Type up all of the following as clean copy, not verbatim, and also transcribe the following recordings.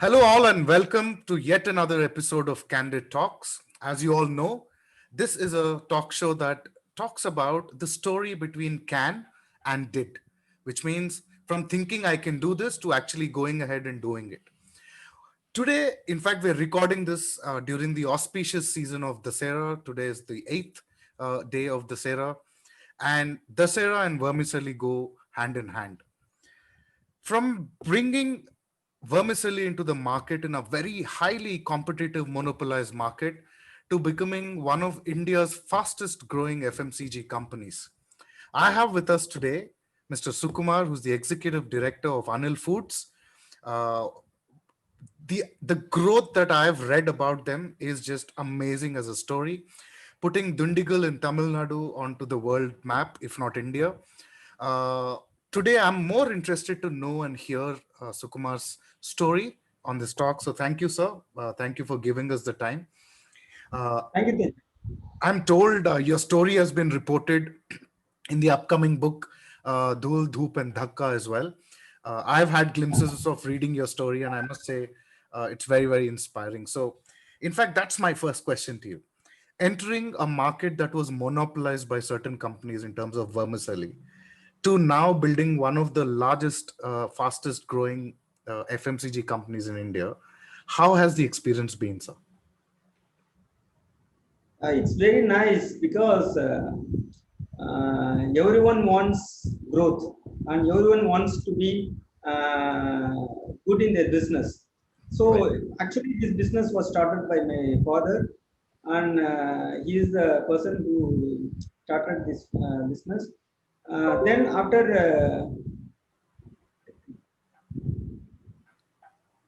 Hello, all, and welcome to yet another episode of Candid Talks. As you all know, this is a talk show that talks about the story between can and did, which means from thinking I can do this to actually going ahead and doing it. Today, in fact, we're recording this during the auspicious season of Dasera. Today is the eighth day of Dasera, and Dasera and vermicelli go hand in hand. From bringing vermicelli into the market in a very highly competitive monopolized market to becoming one of India's fastest growing FMCG companies. I have with us today Mr. Sukumar, who's the executive director of Anil Foods. Uh, the growth that I have read about them is just amazing as a story, putting Dundigal in Tamil Nadu onto the world map, if not India. Uh, Today, I'm more interested to know and hear Sukumar's story on this talk. So, thank you, sir. Thank you for giving us the time. Uh, Thank you, Tej. I'm told your story has been reported in the upcoming book, Dhul, Dhoop, and Dhakka as well. I've had glimpses of reading your story, and I must say it's very, very inspiring. So, in fact, that's my first question to you. Entering a market that was monopolized by certain companies in terms of vermicelli, to now building one of the largest, fastest growing FMCG companies in India, how has the experience been, sir? It's very nice because everyone wants growth and everyone wants to be uh, good in their business. Right. So actually, this business was started by my father, and he is the person who started this business. Then after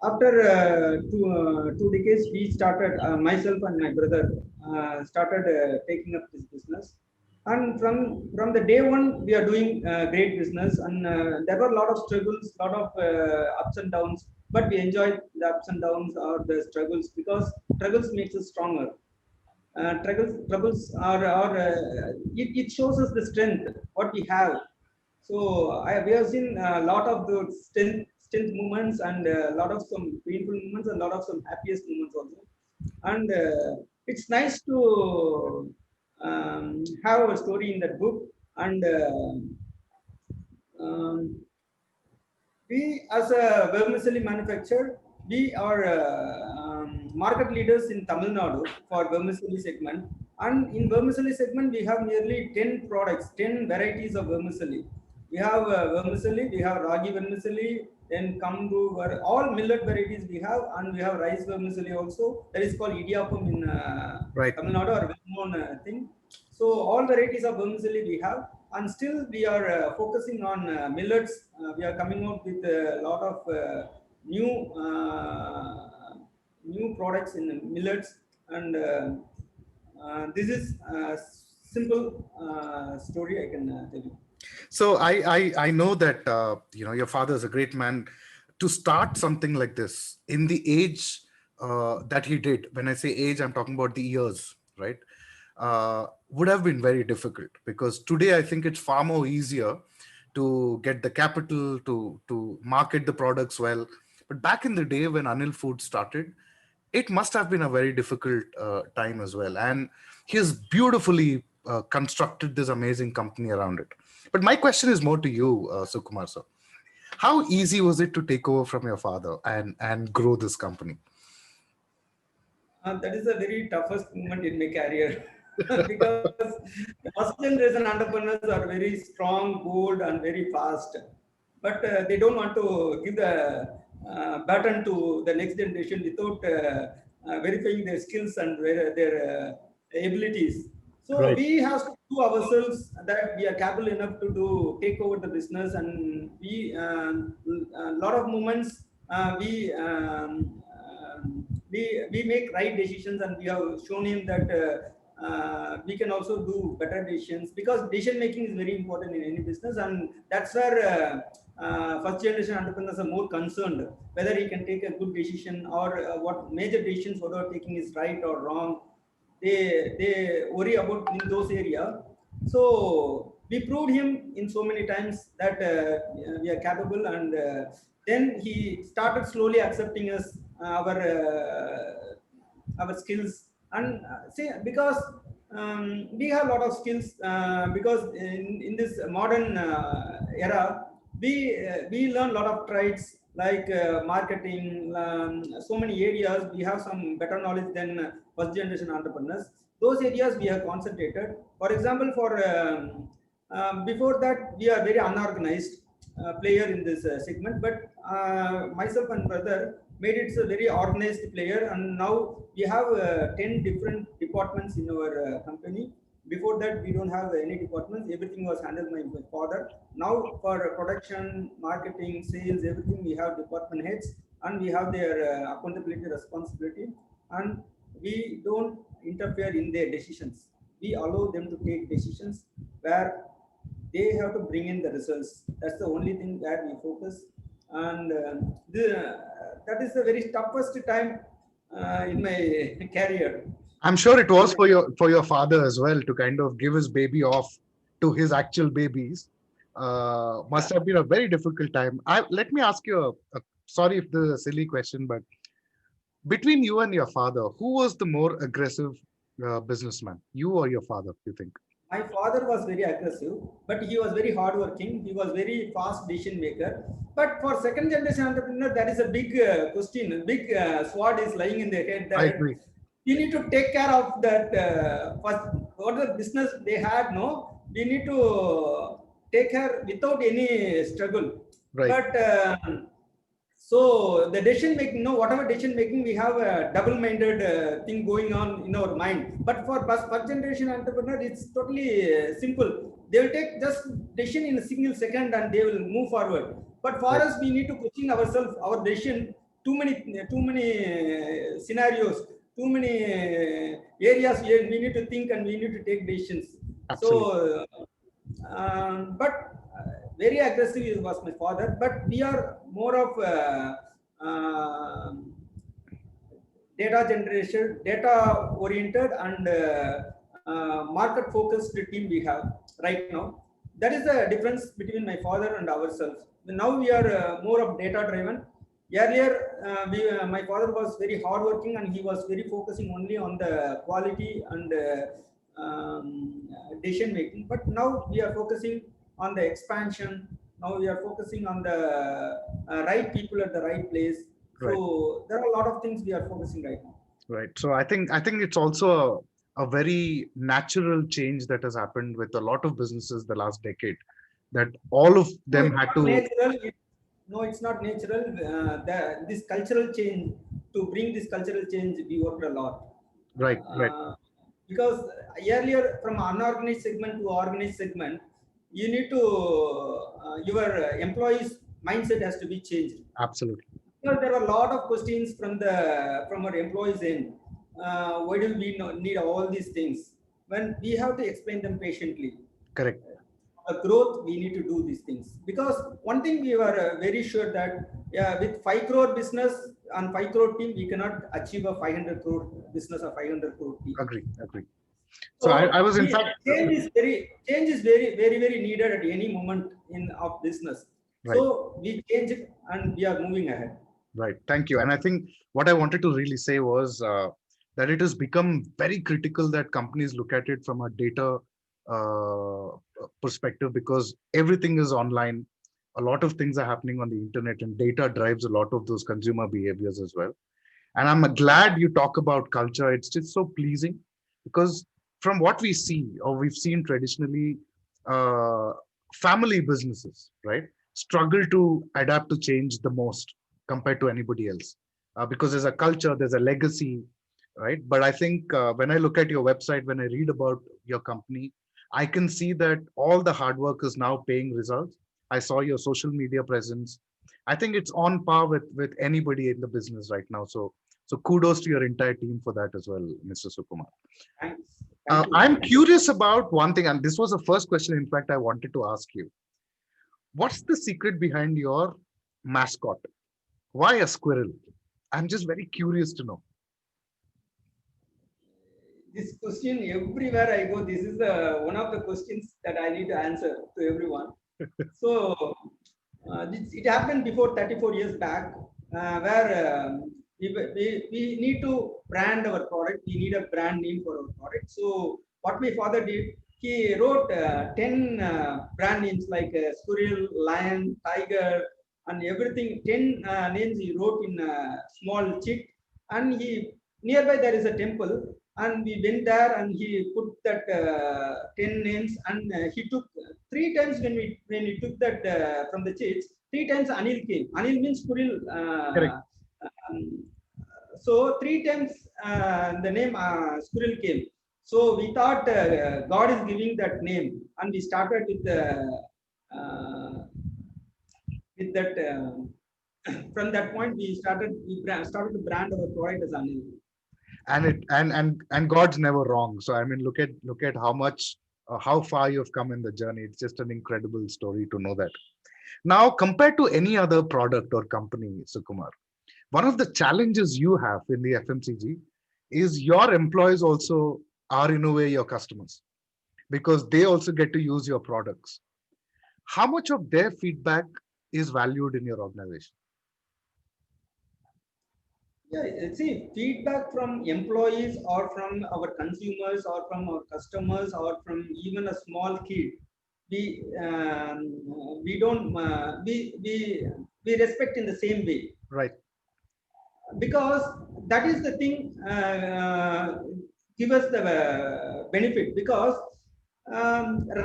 2 decades, we started, myself and my brother started taking up this business. And from the day one, we are doing great business. And there were a lot of struggles, lot of ups and downs. But we enjoyed the ups and downs or the struggles because struggles makes us stronger. Troubles, it shows us the strength what we have. So we have seen a lot of the strength moments and a lot of some painful moments and a lot of some happiest moments also. And it's nice to have a story in that book. And um, we, as a vermicelli manufacturer, we are market leaders in Tamil Nadu for vermicelli segment. And in vermicelli segment, we have nearly 10 products, 10 varieties of vermicelli. We have vermicelli, we have ragi vermicelli, then kambu, all millet varieties we have, and we have rice vermicelli also. That is called idiyappam in Right. Tamil Nadu, or well-known thing. So all varieties of vermicelli we have, and still we are focusing on millets. We are coming out with a lot of new new products in millets, and this is a simple story I can tell you. So I know that your father is a great man to start something like this in the age that he did. When I say age, I'm talking about the years, right? Would have been very difficult, because today I think it's far more easier to get the capital to market the products well. But back in the day when Anil Food started, it must have been a very difficult time as well. And he has beautifully constructed this amazing company around it. But my question is more to you, Sukumar sir. How easy was it to take over from your father and grow this company? That is a very toughest moment in my career because the first generation entrepreneurs are very strong, bold, and very fast. But they don't want to give the baton to the next generation without verifying their skills and their abilities. So Right. we have to do ourselves that we are capable enough to do take over the business, and we a lot of moments we make right decisions, and we have shown him that we can also do better decisions, because decision making is very important in any business. And that's where first generation entrepreneurs are more concerned whether he can take a good decision, or what major decisions whether taking is right or wrong. They worry about in those area. So we proved him in so many times that we are capable, and Then he started slowly accepting us, our skills, and see, because we have a lot of skills, because in this modern era, we learn a lot of traits like marketing, so many areas. We have some better knowledge than first generation entrepreneurs. Those areas we have concentrated. For example, for before that, we are very unorganized player in this segment, but myself and brother made it a very organized player, and now we have 10 different departments in our company. Before that, we don't have any departments. Everything was handled by my father. Now for production, marketing, sales, everything, we have department heads, and we have their accountability, responsibility, and we don't interfere in their decisions. We allow them to take decisions where they have to bring in the results. That's the only thing that we focus. And that is the very toughest time in my career. I'm sure it was for your father as well to kind of give his baby off to his actual babies. Must have been a very difficult time. Let me ask you sorry if this is a silly question, but between you and your father, who was the more aggressive businessman, you or your father, you think? My father was very aggressive, but he was very hardworking. He was very fast decision maker. But for second generation entrepreneur, that is a big question. A big sword is lying in their head I that agree. you need to take care of that first, what the business they had. No, we need to take care without any struggle. Right. But so the decision making, no, whatever decision making, we have a double-minded thing going on in our mind. But for first generation entrepreneur, it's totally simple. They will take just decision in a single second and they will move forward. But for Right. us, we need to question ourselves, our decision. Too many scenarios, too many areas where we need to think and we need to take decisions. Absolutely. So, but very aggressive was my father, but we are more of data generation, data oriented, and market focused team we have right now. That is the difference between my father and ourselves. Now we are more of data driven. Earlier, my father was very hardworking and he was very focusing only on the quality and decision making. But now we are focusing on the expansion. Now we are focusing on the right people at the right place. Right. So there are a lot of things we are focusing right now. Right. So I think it's also a very natural change that has happened with a lot of businesses the last decade, that all of No, them it's had not to. natural. No, it's not natural. This cultural change, to bring this cultural change, we worked a lot. Right. Right. Because earlier, from unorganized segment to organized segment, you need to, your employees' mindset has to be changed. Absolutely. Because there are a lot of questions from our employees end. Why do we need all these things? When we have to explain them patiently. Correct. Growth, we need to do these things, because one thing we were very sure that, yeah, with 5 crore business and 5 crore team, we cannot achieve a 500 crore business or 500 crore team. Agree. So I So was in fact. change is very needed at any moment in of business. Right. So we change it and we are moving ahead. Right. Thank you. And I think what I wanted to really say was that it has become very critical that companies look at it from a data uh, perspective, because everything is online. A lot of things are happening on the internet, and data drives a lot of those consumer behaviors as well. And I'm glad you talk about culture. It's just so pleasing, because from what we see, or we've seen traditionally, uh, family businesses, right, struggle to adapt to change the most compared to anybody else, because there's a culture, there's a legacy, right? But I think when I look at your website, when I read about your company, I can see that all the hard work is now paying results. I saw your social media presence. I think it's on par with anybody in the business right now. So kudos to your entire team for that as well, Mr. Sukumar. Thanks. Thank you. I'm curious about one thing, and this was the first question, in fact, I wanted to ask you. What's the secret behind your mascot? Why a squirrel? I'm just very curious to know. This question, everywhere I go, this is one of the questions that I need to answer to everyone. So it happened before 34 years back, where we need to brand our product. We need a brand name for our product. So what my father did, he wrote 10 brand names like squirrel, lion, tiger, and everything. 10 names he wrote in a small sheet, and he nearby there is a temple, and we went there and he put that 10 names, and he took three times when we took that from the church, three times Anil came. Anil means squirrel. Correct. Um, so three times the name squirrel came. So we thought God is giving that name, and we started uh, with that. From that point, started to brand our product as Anil. And it and God's never wrong. So I mean, look at how much how far you've come in the journey. It's just an incredible story to know that. Now, compared to any other product or company, Sukumar, one of the challenges you have in the FMCG is your employees also are in a way your customers, because they also get to use your products. How much of their feedback is valued in your organization? Yeah, see, feedback from employees or from our consumers or from our customers or from even a small kid, we don't we respect in the same way, Right. because that is the thing give us the benefit, because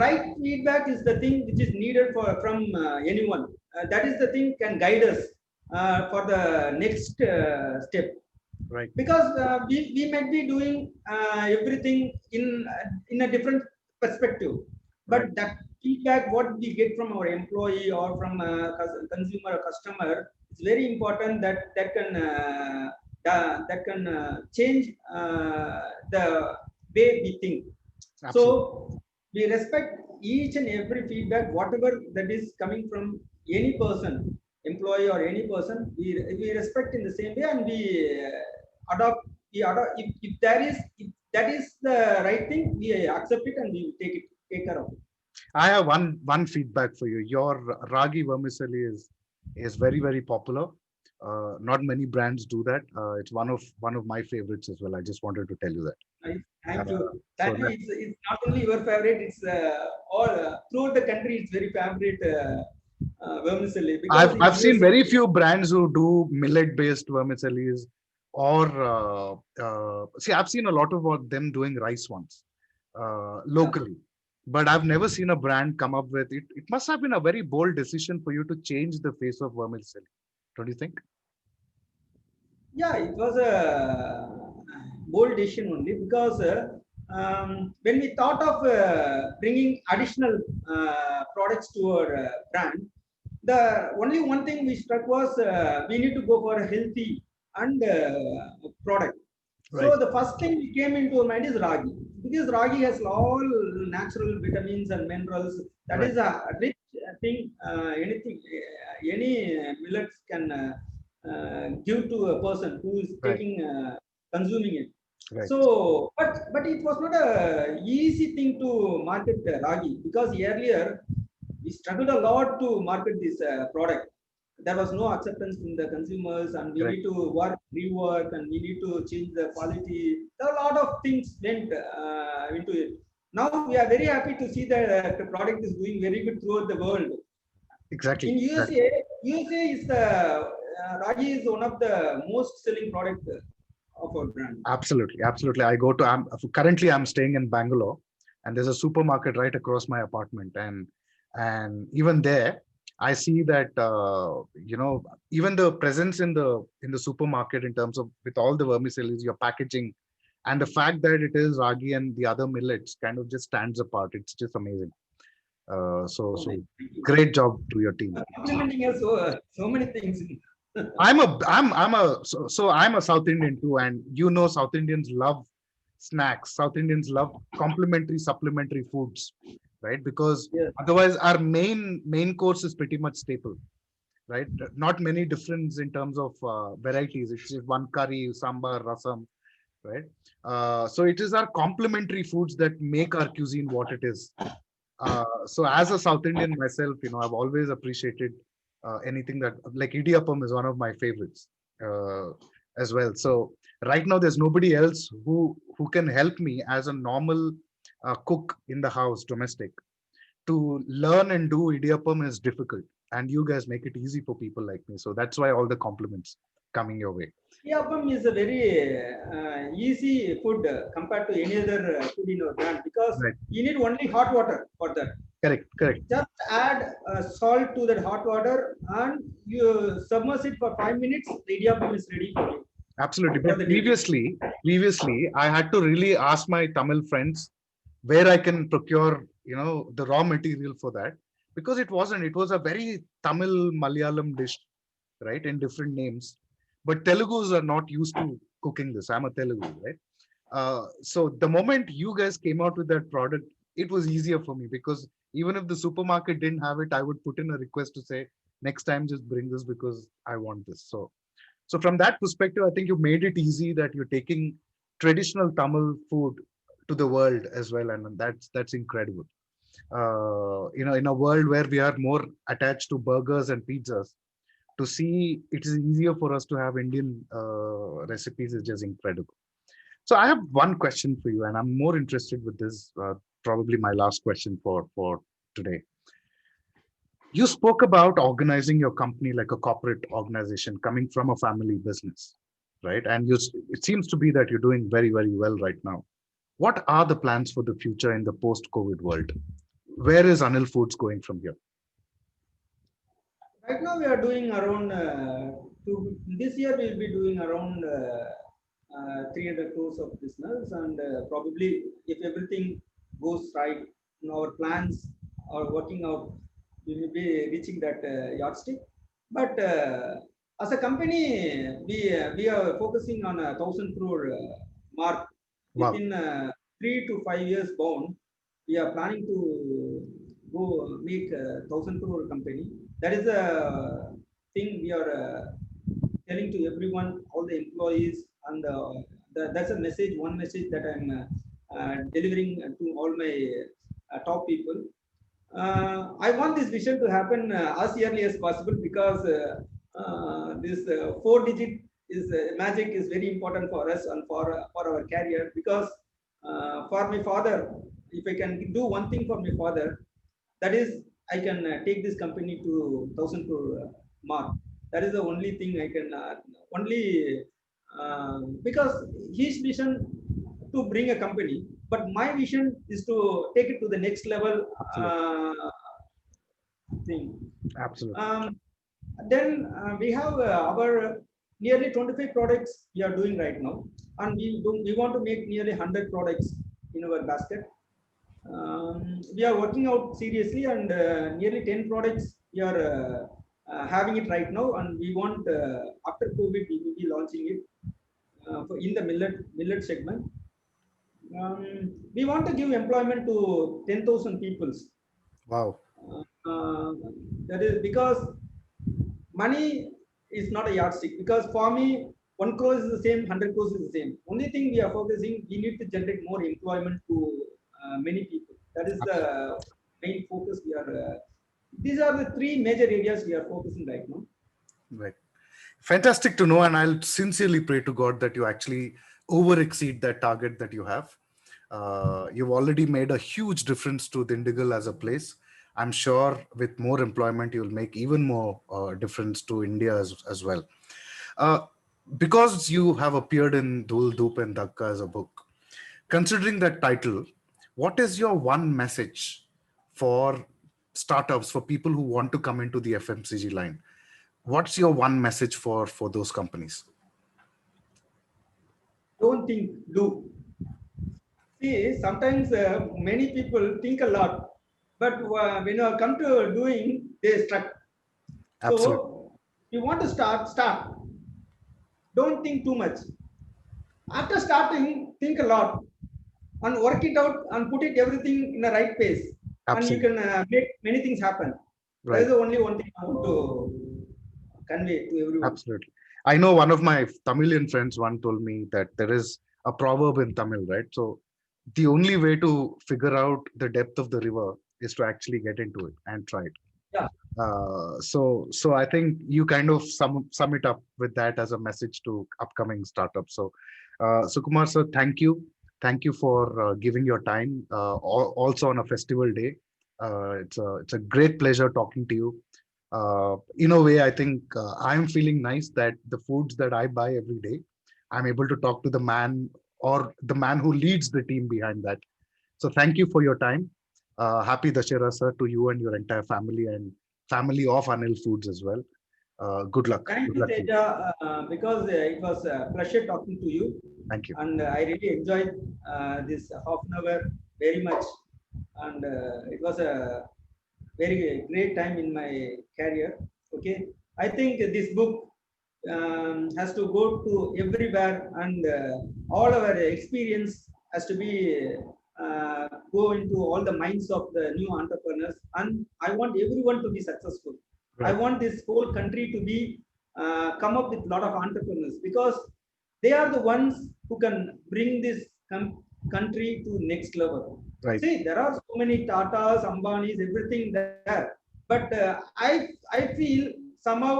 right feedback is the thing which is needed for from anyone. That is the thing can guide us for the next step, Right. because we might be doing everything in a different perspective, but Right. that feedback what we get from our employee or from a consumer or customer is very important, that can change the way we think. So Absolutely. we respect each and every feedback, whatever that is coming from any person, employee or any person. We respect in the same way, and adopt. We adopt if there is if that is the right thing, we accept it and we take care of it. I have one feedback for you. Your ragi vermicelli is very popular. Not many brands do that. It's one of my favorites as well. I just wanted to tell you that. Thank you. So Thank you. that It's not only your favorite. It's all throughout the country. It's very favorite vermicelli, because in I've seen USA. very few brands who do millet based vermicellis, or see, I've seen a lot of them doing rice ones locally, but I've never seen a brand come up with it. It must have been a very bold decision for you to change the face of vermicelli, don't you think? Yeah, it was a bold decision only, because when we thought of bringing additional products to our brand, the only one thing we struck was we need to go for a healthy and product. So Right. the first thing we came into our mind is ragi, because ragi has all natural vitamins and minerals. That Right. is a rich thing. Anything, any millets can give to a person who is Right. taking consuming it. Right. So, but it was not a easy thing to market ragi, because earlier we struggled a lot to market this product. There was no acceptance from the consumers, and we Correct. need to rework, and we need to change the quality. There are a lot of things went into it. Now we are very happy to see that the product is doing very good throughout the world. Exactly. In Exactly. USA is the ragi is one of the most selling product of our brand. Absolutely. Absolutely. I go to. Currently I'm staying in Bangalore, and there's a supermarket right across my apartment, and even there I see that even the presence in the supermarket in terms of with all the vermicellis, your packaging, and the fact that it is ragi and the other millets kind of just stands apart. It's just amazing. So Thank you. great job to your team. Complimenting us so many things. I'm a South Indian too, and South Indians love snacks. South Indians love complementary supplementary foods, right? Because Yes. otherwise our main course is pretty much staple, right? Not many difference in terms of varieties. It's just one curry, sambar, rasam, right? So it is our complementary foods that make our cuisine what it is. So as a South Indian myself, I've always appreciated anything that like idiyappam is one of my favorites as well. So right now there's nobody else who can help me as a normal cook in the house, domestic. To learn and do idiyappam is difficult, and you guys make it easy for people like me. So that's why all the compliments coming your way. Idiyappam is a very easy food compared to any other food in our brand, because Right. you need only hot water for that. Correct. Just add salt to that hot water and you submerge it for 5 minutes. The idiyappam is ready for you. Absolutely. For But the day. previously, I had to really ask my Tamil friends where I can procure, the raw material for that, because it wasn't. It was a very Tamil Malayalam dish, right, in different names. But Telugus are not used to cooking this. I'm a Telugu, right? So the moment you guys came out with that product, it was easier for me, because even if the supermarket didn't have it, I would put in a request to say, next time just bring this because I want this. So from that perspective, I think you made it easy that you're taking traditional Tamil food to the world as well, and that's incredible. In a world where we are more attached to burgers and pizzas, to see it is easier for us to have Indian recipes is just incredible. So I have one question for you, and I'm more interested with this. Probably my last question for today. You spoke about organizing your company like a corporate organization, coming from a family business, right? And it seems to be that you're doing very, very well right now. What are the plans for the future in the post-COVID world? Where is Anil Foods going from here? Right now we are doing around this year we'll be doing around 300 crores of business, and probably if everything goes right, our plans are working out, we will be reaching that yardstick. But as a company, we are focusing on a 1,000 crore mark Wow, within 3 to 5 years bound. We are planning to go make a 1,000 crore company. That is a thing we are telling to everyone, all the employees, and that's a message, one message that I'm delivering to all my top people. I want this vision to happen as early as possible, because this four-digit is magic is very important for us and for our career. Because for my father, if I can do one thing for my father, that is I can take this company to 1,000 crore mark. That is the only thing I can only because his vision to bring a company, but my vision is to take it to the next level absolutely, thing. absolutely. Then we have our nearly 25 products we are doing right now, and we want to make nearly 100 products in our basket. We are working out seriously, and nearly 10 products we are having it right now, and we want after COVID we will be launching it in the millet segment. We want to give employment to 10,000 people. Wow, Uh, that is because money is not a yardstick. Because for me, 1 crore is the same, 100 crores is the same. Only thing we are focusing, we need to generate more employment to many people. That is absolutely. the main focus we are. These are the three major areas we are focusing right now. Right. Fantastic to know, and I'll sincerely pray to God that you actually over exceed that target that you have. You've already made a huge difference to Dindigul as a place. I'm sure with more employment, you'll make even more difference to India as well. Uh, because you have appeared in Dhul, Dhoop and Dhakka as a book, considering that title, what is your one message for startups, for people who want to come into the FMCG line? What's your one message for those companies? Don't think, do. See, sometimes many people think a lot, but when you come to doing, they struck. Absolutely. So you want to start. Don't think too much. After starting, think a lot and work it out and put it everything in the right pace, and you Absolutely. can make many things happen. That is Right. the only one thing I want to convey to everyone. Absolutely. I know one of my Tamilian friends one told me that there is a proverb in Tamil, right? So the only way to figure out the depth of the river is to actually get into it and try it. Yeah. So I think you kind of sum it up with that as a message to upcoming startups. So, Sukumar sir, thank you for giving your time. Also on a festival day, it's a great pleasure talking to you. In a way, I think I'm feeling nice that the foods that I buy every day, I'm able to talk to the man or the man who leads the team behind that. So thank you for your time. Happy Dashera, sir, to you and your entire family and family of Anil Foods as well. Good luck. Thank Good you, luck to you. Teja, because it was a pleasure talking to you, Thank you. and I really enjoyed this half an hour very much, and it was a very great time in my career. Okay, I think this book has to go to everywhere, and all our experience has to be go into all the minds of the new entrepreneurs. And I want everyone to be successful. I Right. want this whole country to be come up with a lot of entrepreneurs, because they are the ones who can bring this country to next level. Right. See, there are so many Tatas, Ambanis, everything there, but I feel somehow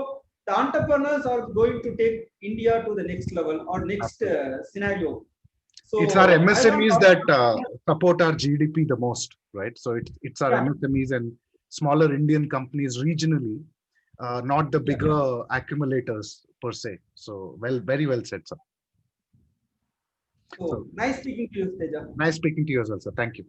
the entrepreneurs are going to take India to the next level or next Absolutely. scenario. It's our So I want MSMEs all, that support our GDP the most, right? So it's our yeah, MSMEs and smaller Indian companies regionally, not the yeah. bigger accumulators per se. So very well said, sir. So So nice speaking to you, Teja. nice speaking to you as well, sir. Thank you.